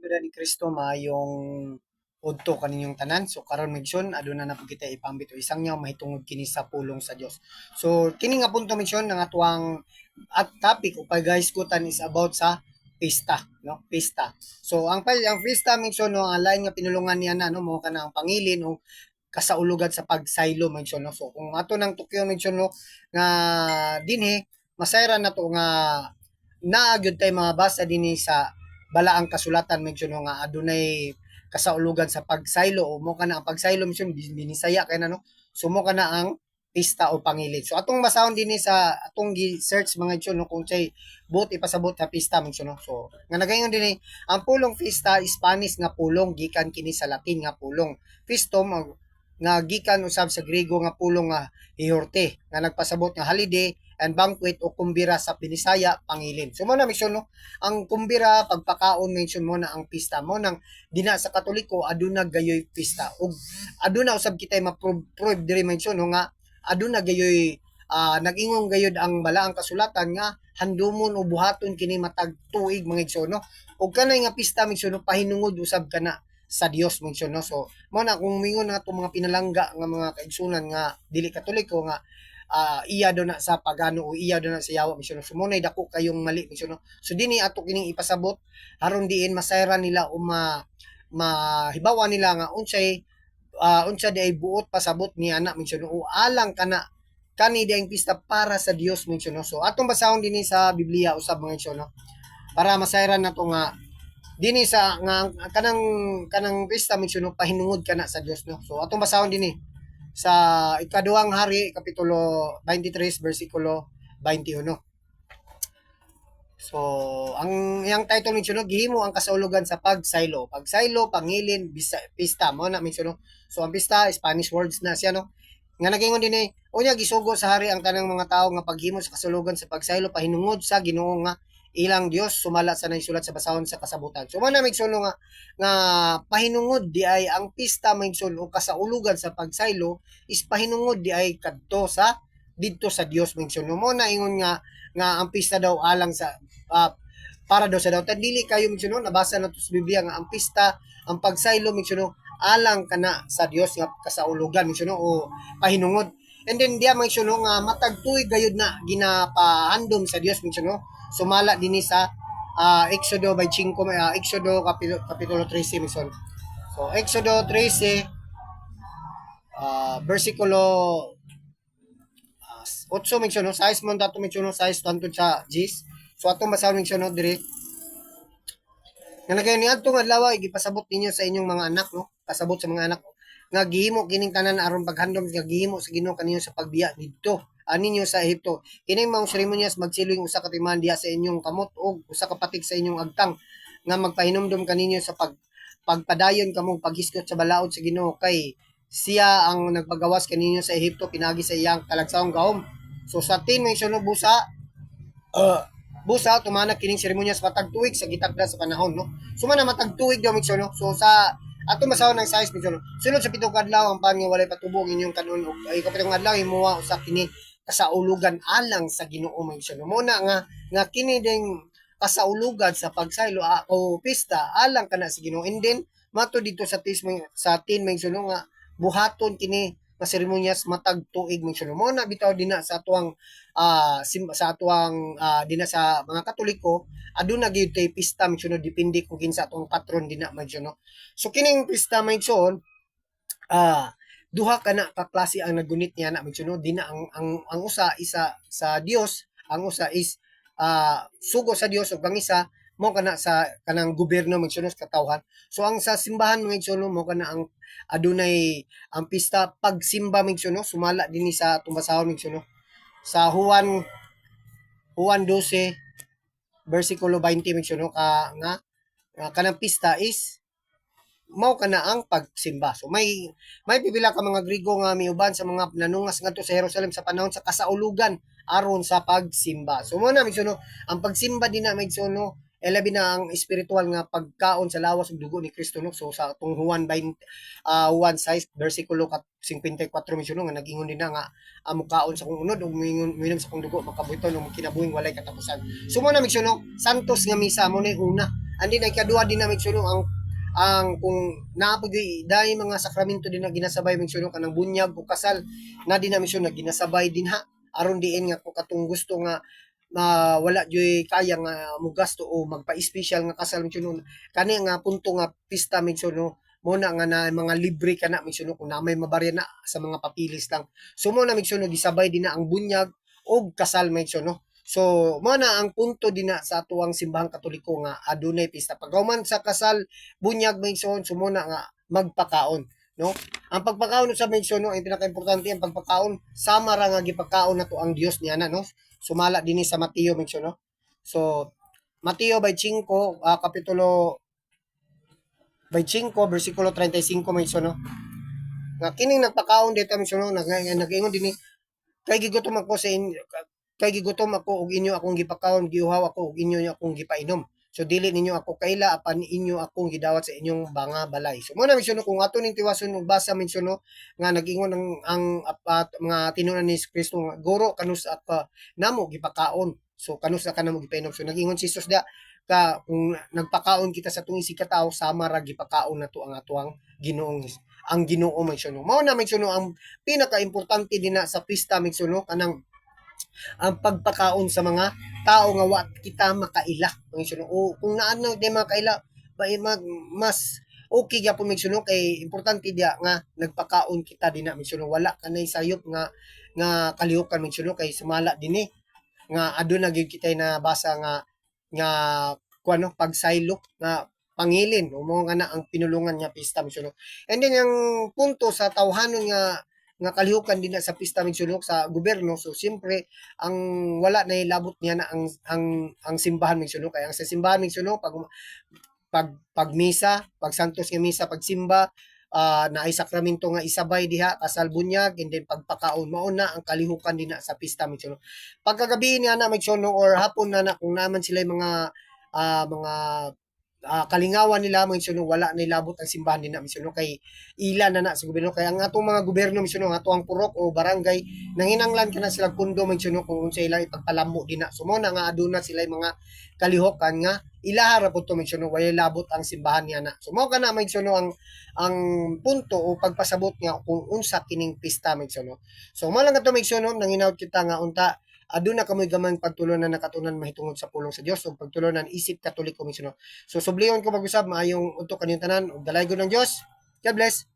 tuda ni Kristo mayong udto kaninyong tanan. So karon mention aduna na po kita ipambit o isang nyaw mahitungod kini sa pulong sa Dios. So kini nga punto mention nga atuang at topic upay guys kutan is about sa pista, no? Pista. So ang pista mention no ang lain nga pinulungan niya na no mo kana ang pangilin o kasaulugan sa pagsaylo mention no. So kung ato nang Tokyo mention no nga dinhi masayran na to nga naagyod tay mga basa dinhi sa balaang kasulatan medyo no nga adunay kasaulugan sa pagsaylo o mo kana ang pagsaylo mission binisaya kay na no sumo kana ang pista o pangilid. So atong basahon dinhi sa atong search mga idyo no kung say buot ipasabot sa pista medyo no. So nga nagayon dinhi ang pulong pista Spanish nga pulong gikan kini sa Latin nga pulong pistom nga gikan usab sa Griego nga pulong nga ihorte nga nagpasabot nga holiday and banquet o kumbira sa Binisaya pangilin. So mo na mention no, ang kumbira pagpakaon mention mo na ang pista mo nang dina sa Katoliko aduna gayoy pista ug aduna usab kitay ma-prove diri mention no nga aduna gayoy nag-ingong gayod ang balaang kasulatan nga handumon o buhaton kini matag tuig mga igsoon no. Ug kanay nga pista mention no pahinungod usab kana sa Dios mention no. So mo na kung mingon na itong mga pinalangga nga mga kaigsunan nga dili Katoliko nga iya do na sa pagano o iya do na sa yawa misyon so mo dako kayong mali misyon no. So dinhi ato kining ipasabot aron diin masayran nila o mahibawan nila nga unsa di ay buot pasabot ni ana misyon o alang kana kani di ang pista para sa Dios misyon no. So atong basahon dinhi sa Biblia usab mga misyon no para masayran nato nga dinhi sa nga kanang pista misyon no pahinungod kana sa Dios no. So atong basahon dinhi sa ikaduhang hari kapitulo 23 bersikulo 21. So ang yang title mention no gihimo ang kasaulugan sa pagsaylo. Pagsaylo, pangilin, pista mo na mention no. So ang pista Spanish words na siya no. Nga nagingon din unya gisugo sa hari ang tanang mga tao nga paghimo sa kasulugan sa pagsaylo pahinungod sa Ginoo nga ilang Dios sumala sa naisulat sa basahon sa kasabutan. So man na mention nga pahinungod di ay ang pista mention o kasaulugan sa pagsaylo is pahinungod di ay kadto sa didto sa Dios mention mo na ingon nga ang pista daw alang sa para daw sa daw dili kayo mention nabasa na to sa Biblia nga ang pista ang pagsaylo mention alang kana sa Dios nga kasaulugan mention o pahinungod. And then diya mention nga matag tuig gayud na ginapahandom sa Dios mention sumala dinhi sa Exodo 5 Exodo kapitulo 13 mention. So Exodo 13 bersikulo 8 mention no size mo dato mention no size tanto sa Gis. So atong basahon mention no diri nga nagayon ni adtong adlaw gipasabot ninyo sa inyong mga anak no pasabot sa mga anak nga gihimo kining tanan aron paghandom nga gihimo sa Ginoo kaninyo sa pagbiya didto aninyo sa Ehipto. Kining mga seremonyas magsiling usa ka timan diha sa inyong kamot og usa ka patik sa inyong agtang nga magpahinumdom kaninyo sa pagpadayon kamong paghiskot sa balaod sa Ginoo kay siya ang nagpagawas kaninyo sa Ehipto pinagi sa iyang kalagsawang gahom. So sa 10 mention no busa tumanak kining seremonyas matag tuig sa gitakda sa panahon no. So man matag tuig daw mention no. So sa ato masahon ng size mention no. Sunod sa pitong adlaw ang pan nga walay patubong inyong kanon og ay kapitong adlaw himuwa usa kini kasaulugan alang sa Ginoo mention mo na nga kini ding kasaulugan sa pagsaylo o pista alang kana sa Ginoo. And then mato dito sa 10 mention nga buhaton kini nga seremonyas matag tuig mention mo na bitaw dinha sa atuang dinha sa mga Katoliko aduna gyud tay pista mention depende kung kinsa atong patron dinha mention no. So kining pista mention duha kana ka klase ang nagunit niya na mention dina ang usa isa sa Dios ang usa is sugo sa Dios ug ang isa mo kana sa kanang gobyerno mention sa katawhan. So ang sa simbahan mention mo kana ang adunay ang pista pagsimba mention sumala dinhi sa tumbasahon mention sa Juan 12 bersikulo 20 mention nga kanang pista is mao kana ang pagsimba. So may pipila ka mga Grigo nga miuban sa mga nanungas ngadto sa Jerusalem sa panahon sa kasaulugan aron sa pagsimba. So mo na mention ang pagsimba dinha mention labi na ang espiritual nga pagkaon sa lawas ug dugo ni Kristo no. So sa tong Juan 6 bersikulo 54 misyon nga nag-ingon din na nga mukaon sa kong unod ug minom sa kong dugo makabuton ug kinabuhing walay katapusan. So mo na misyon no, santos nga misa mo na una. Andi na ikaduha din na misyon no, ang kung naapagay dahil mga sakramento din na ginasabay misyon kanang bunyag o kasal na din na misyon na ginasabay din ha aron diin nga kung katong gusto nga wala joy kaya nga mugasto o magpa-special nga kasal misyon kani nga punto nga pista misyon no mo na nga na mga libre ka na misyon kung na may mabarya na sa mga papilis lang so mo na misyon gisabay din na ang bunyag o kasal misyon no. So, mo na ang punto din na sa atuang simbahang katoliko nga adunay pista. Pagkauman sa kasal, bunyag maigsoon, sumuna nga magpakaon, no? Ang pagpakaon sa mention no, ang pinaka-importante ang pagpakaon sama ra nga gipakaon nato ang Dios niya na no. Sumala dinhi sa Mateo mention no. So, Mateo 5 kapitulo 5 bersikulo 35 mention no. Nga kining nagpakaon dito mention no, nag-ingon dinhi kay gigutom ako sa inyo kay gigutom ako ug inyo akong gipakaon giuhaw ako ug inyo akong gipainom so dili ninyo ako kaila apan inyo akong gidawat sa inyong mga balay so mo na misyon kung ato ning tiwason ug basa misyon nga nag-ingon ang mga tinunan ni Kristo nga guro kanus at namo gipakaon so kanus na kanamo gipainom so nag-ingon si Jesus da ka kung nagpakaon kita sa tuwing sikataw sama ra gipakaon nato ang atuang Ginoong ang Ginoo misyon mao na misyon ang pinaka-importante din na sa pista misyon kanang ang pagpakaon sa mga tao nga wa kita makaila. O kung naano di makaila, mas okay gyapon migsuno kay importante dia nga nagpakaon kita dinha migsuno wala kanay sayop nga kalihukan migsuno kay sumala dinhi nga aduna gyud kitay na basa nga kuano pagsaylo nga pangilin o mo nga na ang pinulungan nga pista migsuno. And then ang punto sa tawhanon nga kalihukan din na sa pista migsulok sa gobyerno so siyempre ang wala na ilabot niya na ang simbahan migsulok kaya ang sa simbahan migsulok pag misa pag santos nga misa pag simba na ay sakramento nga isabay diha kasal bunyag and then pagpakaon mao na ang kalihukan din na sa pista migsulok pagkagabi niya na migsulok or hapon na kung naman sila mga kalingawan nila mga misiono wala na ilabot ang simbahan din na misiono kay ila na sa gobyerno kay ang atong mga gobyerno misiono ang atong purok o barangay nanginanglan kana sila pundo misiono kung unsa ilang ipagpalambo din na sumo na nga aduna sila mga kalihokan nga ilaha ra pud to misiono wala labot ang simbahan niya na sumo kana misiono ang punto o pagpasabot nga kung unsa kining pista misiono so mo lang ato misiono nanginawd kita nga unta aduna kamoy gamang pagtuloy na nakatunan mahitungod sa pulong sa Dios ug pagtulonan isip katoliko misiono. So subliyon ko mag-usab maayong udto kanyang tanan ug dalaygon ng Dios. God bless.